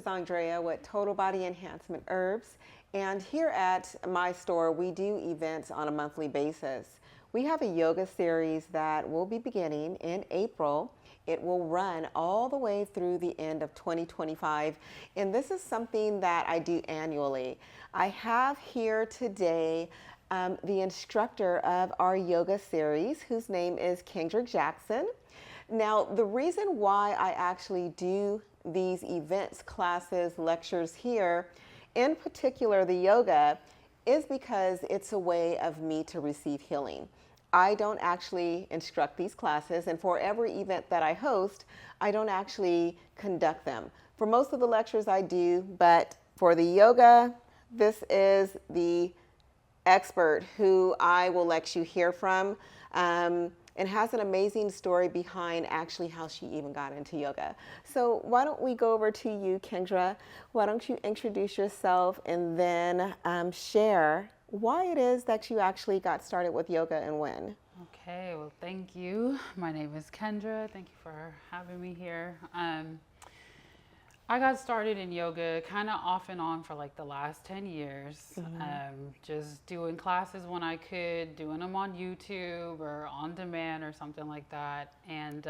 is Andrea with Total Body Enhancement Herbs. And here at my store, we do events on a monthly basis. We have a yoga series that will be beginning in April. It will run all the way through the end of 2025. And this is something that I do annually. I have here today the instructor of our yoga series, whose name is Kendra Jackson. Now, the reason why I actually do these events, classes, lectures here, in particular the yoga, is because it's a way of me to receive healing. I don't actually instruct these classes, and for every event that I host, I don't actually conduct them. For most of the lectures I do, but for the yoga, this is the expert who I will let you hear from. And has an amazing story behind actually how she even got into yoga. So why don't we go over to you, Kendra? Why don't you introduce yourself and then share why it is that you actually got started with yoga and when? Okay, well, thank you. My name is Kendra. Thank you for having me here. I got started in yoga kind of off and on for like the last 10 years, just doing classes when I could, doing them on YouTube or on demand or something like that. And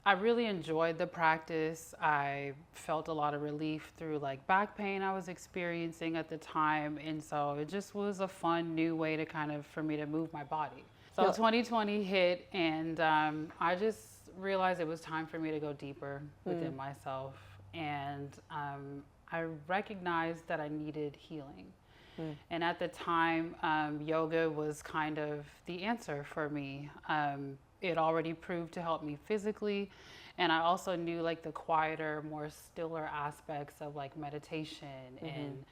I really enjoyed the practice. I felt a lot of relief through like back pain I was experiencing at the time. And so it just was a fun new way to for me to move my body. So 2020 hit and I just realized it was time for me to go deeper within myself. And I recognized that I needed healing. And at the time, yoga was kind of the answer for me. It already proved to help me physically. And I also knew like the quieter, more stiller aspects of like meditation and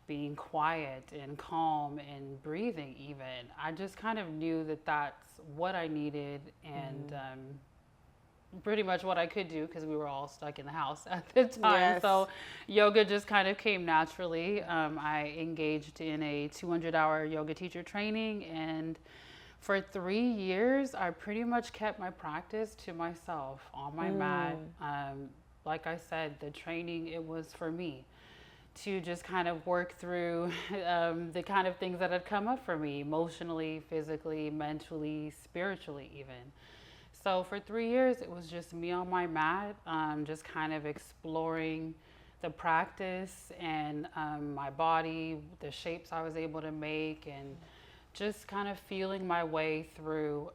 being quiet and calm and breathing even. I just kind of knew that that's what I needed and pretty much what I could do because we were all stuck in the house at the time. Yes. So yoga just kind of came naturally. I engaged in a 200-hour yoga teacher training, and for 3 years, I pretty much kept my practice to myself on my mat. Like I said, the training, it was for me to just kind of work through the kind of things that had come up for me emotionally, physically, mentally, spiritually even. So for 3 years, it was just me on my mat, just kind of exploring the practice and my body, the shapes I was able to make, and just kind of feeling my way through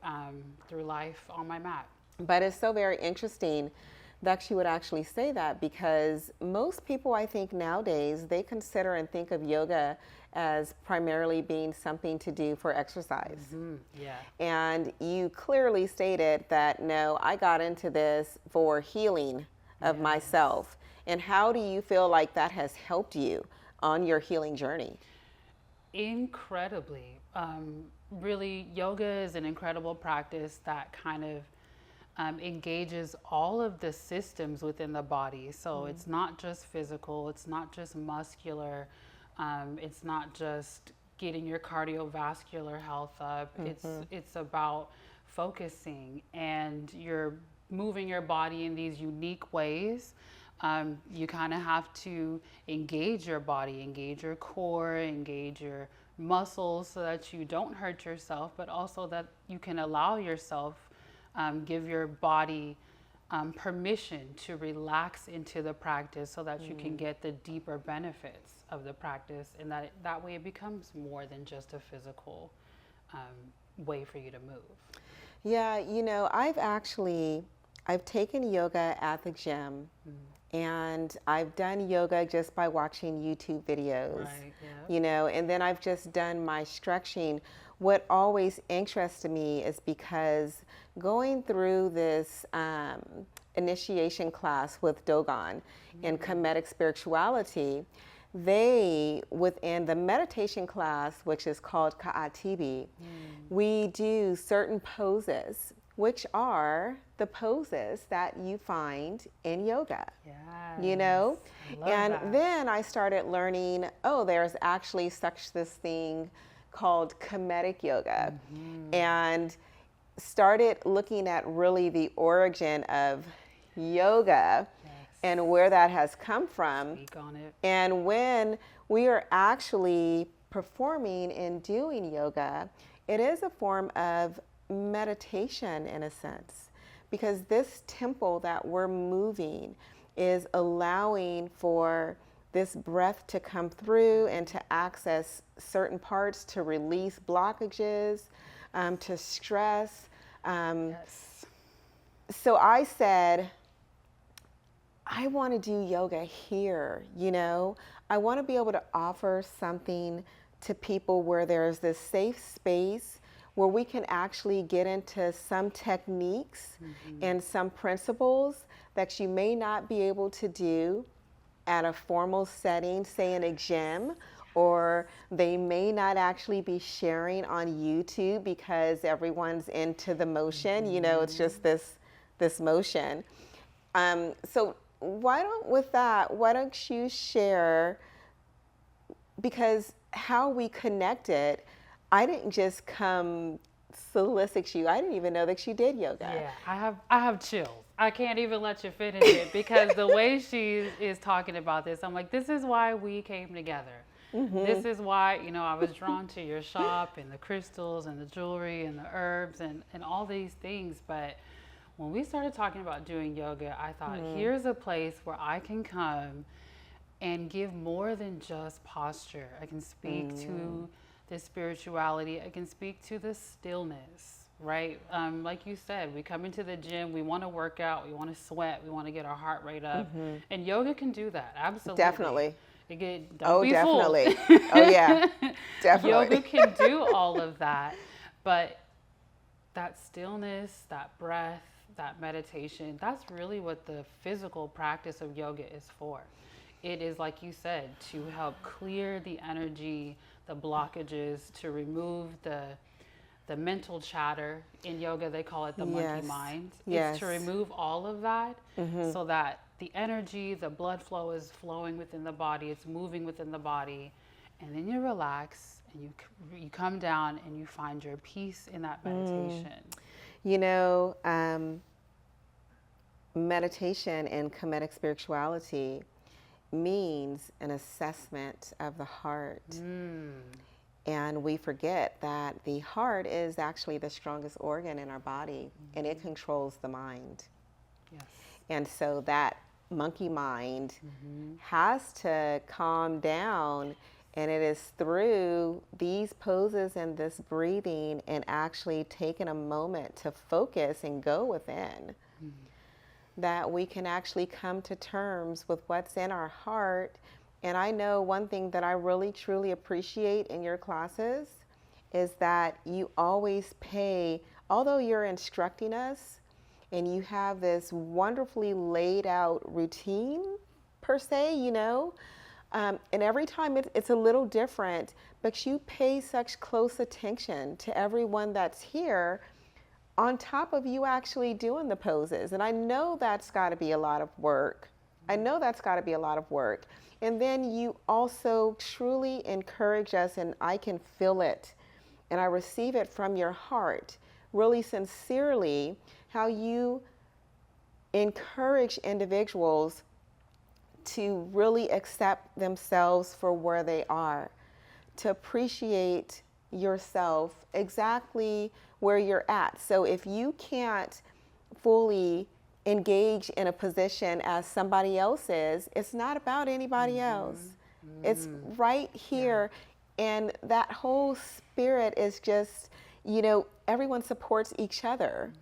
life on my mat. But it's so very interesting that you would actually say that, because most people, I think nowadays, they consider and think of yoga as primarily being something to do for exercise. Yeah. And you clearly stated that, no, I got into this for healing of myself. And how do you feel like that has helped you on your healing journey? Incredibly. Really, yoga is an incredible practice that kind of engages all of the systems within the body. So it's not just physical, it's not just muscular, it's not just getting your cardiovascular health up. It's about focusing, and you're moving your body in these unique ways. You kind of have to engage your body, engage your core, engage your muscles so that you don't hurt yourself, but also that you can allow yourself, give your body permission to relax into the practice so that you can get the deeper benefits of the practice, and that way it becomes more than just a physical way for you to move. Yeah, I've taken yoga at the gym, and I've done yoga just by watching YouTube videos, and then I've just done my stretching. What always interested me is because going through this initiation class with Dogon in Kemetic spirituality, they, within the meditation class, which is called Ka'atibi, we do certain poses, which are the poses that you find in yoga. Then I started learning, there's actually this thing called Kemetic yoga, and started looking at really the origin of yoga and where that has come from. Speak on it. And when we are actually performing and doing yoga, it is a form of meditation in a sense, because this tempo that we're moving is allowing for this breath to come through and to access certain parts, to release blockages, to stress. Yes. So I said, I want to do yoga here, you know. I want to be able to offer something to people where there's this safe space where we can actually get into some techniques and some principles that you may not be able to do at a formal setting, say in a gym, or they may not actually be sharing on YouTube because everyone's into the motion, you know, it's just this motion. So why don't you share, because how we connected, I didn't just come solicit you. I didn't even know that you did yoga. Yeah, I have chills. I can't even let you finish it because the way she is talking about this, I'm like, this is why we came together. This is why, you know, I was drawn to your shop and the crystals and the jewelry and the herbs and all these things. But when we started talking about doing yoga, I thought, here's a place where I can come and give more than just posture. I can speak to the spirituality. I can speak to the stillness, right? Like you said, we come into the gym, we want to work out, we want to sweat, we want to get our heart rate up. And yoga can do that, absolutely. Definitely. Don't be definitely. fooled. Oh, yeah. Definitely. Yoga can do all of that, but that stillness, that breath, that meditation, that's really what the physical practice of yoga is for. It is, like you said, to help clear the energy, the blockages, to remove the mental chatter. In yoga, they call it the monkey mind. It's to remove all of that so that the energy, the blood flow is flowing within the body, it's moving within the body, and then you relax and you come down and you find your peace in that meditation. You know, meditation and Kemetic spirituality means an assessment of the heart. And we forget that the heart is actually the strongest organ in our body, and it controls the mind. Yes. And so that monkey mind has to calm down, and it is through these poses and this breathing and actually taking a moment to focus and go within that we can actually come to terms with what's in our heart. And I know one thing that I really truly appreciate in your classes is that you always pay, although you're instructing us and you have this wonderfully laid out routine per se, you know, and every time it's a little different, but you pay such close attention to everyone that's here on top of you actually doing the poses. And I know that's got to be a lot of work. And then you also truly encourage us, and I can feel it, and I receive it from your heart, really sincerely, how you encourage individuals to really accept themselves for where they are, to appreciate yourself exactly where you're at. So if you can't fully engage in a position as somebody else is, it's not about anybody else. It's right here. And that whole spirit is just, you know, everyone supports each other.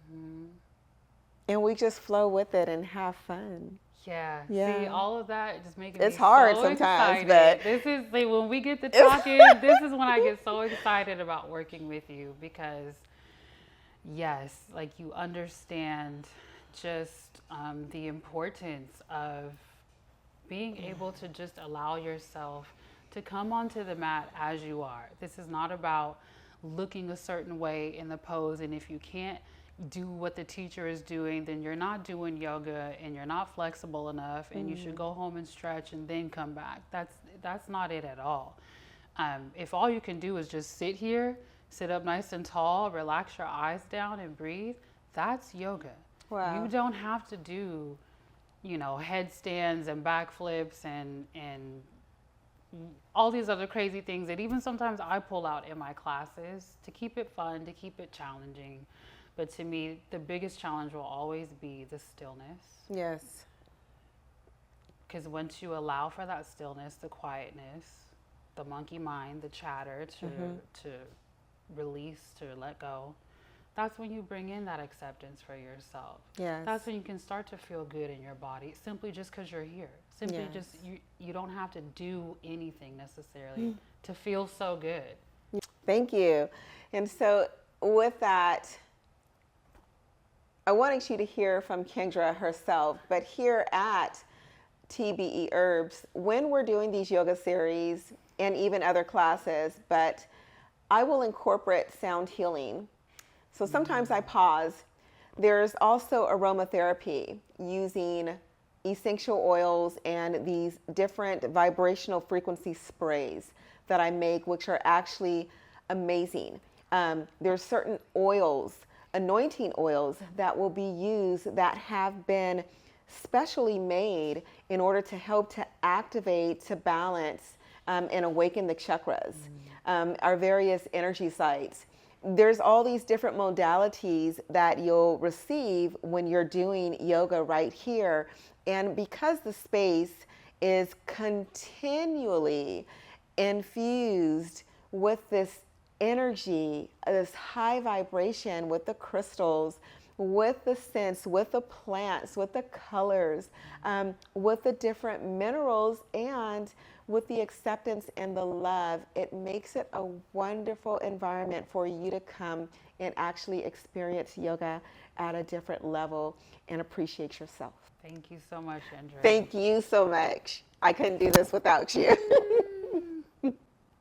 And we just flow with it and have fun. Yeah. See, all of that just making me it's hard so sometimes, excited. but this is like, when we get to talking, this is when I get so excited about working with you, because yes, like you understand just the importance of being able to just allow yourself to come onto the mat as you are. This is not about looking a certain way in the pose, and if you can't do what the teacher is doing, then you're not doing yoga and you're not flexible enough, and you should go home and stretch and then come back. That's not it at all. If all you can do is just sit here, sit up nice and tall, relax your eyes down and breathe, that's yoga. Wow. You don't have to do you know, headstands and backflips and all these other crazy things that even sometimes I pull out in my classes to keep it fun, to keep it challenging. But to me, the biggest challenge will always be the stillness. Yes. Because once you allow for that stillness, the quietness, the monkey mind, the chatter to release, to let go, that's when you bring in that acceptance for yourself. Yes. That's when you can start to feel good in your body, simply just because you're here. Simply Yes. just, you don't have to do anything necessarily to feel so good. Thank you. And so with that, I wanted you to hear from Kendra herself, but here at TBE Herbs, when we're doing these yoga series and even other classes, but I will incorporate sound healing. So sometimes I pause. There's also aromatherapy using essential oils and these different vibrational frequency sprays that I make, which are actually amazing. There's certain oils, anointing oils, that will be used that have been specially made in order to help to activate, to balance, and awaken the chakras, our various energy sites. There's all these different modalities that you'll receive when you're doing yoga right here. And because the space is continually infused with this energy, this high vibration, with the crystals, with the scents, with the plants, with the colors, with the different minerals, and with the acceptance and the love, it makes it a wonderful environment for you to come and actually experience yoga at a different level and appreciate yourself. Thank you so much, Kendra. Thank you so much. I couldn't do this without you.